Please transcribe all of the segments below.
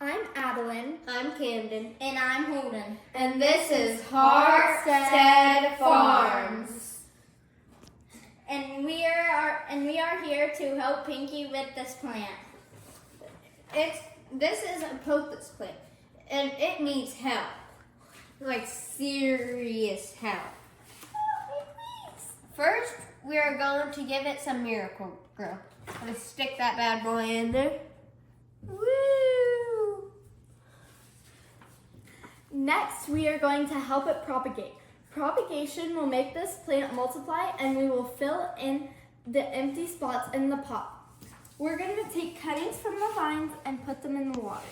I'm Adeline. I'm Camden. And I'm Holden. And this is Heartstead Farms. And we are here to help Pinky with this plant. This is a Pothos plant, and it needs help, like serious help. First, we are going to give it some Miracle Grow. I'm gonna stick that bad boy in there. Woo! Next, we are going to help it propagate. Propagation will make this plant multiply, and we will fill in the empty spots in the pot. We're going to take cuttings from the vines and put them in the water.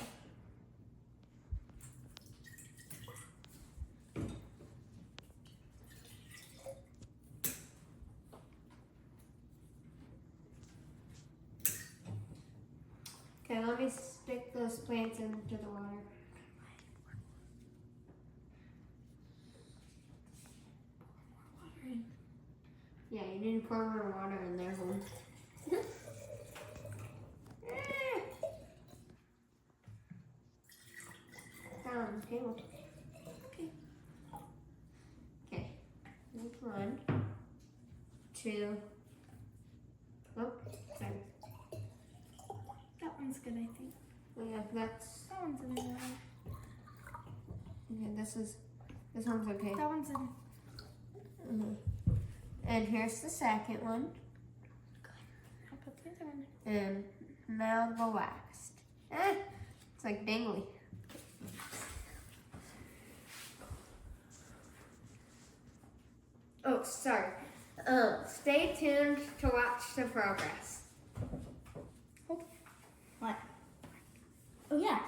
Okay, let me stick those plants into the water. Yeah, you need to pour more water in there, hon. Down on the table. Okay. 1, 2. Oh, sorry. That one's good, I think. Oh, yeah, That one's in there. Okay, this one's okay. That one's in. And here's the second one. I'll put the other one in. And now the last. It's like dangly. Oh, sorry. Stay tuned to watch the progress. Okay. What? Oh, yeah.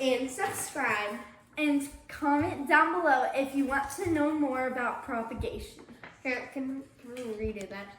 And subscribe. And comment down below if you want to know more about propagation. Here, can we redo that?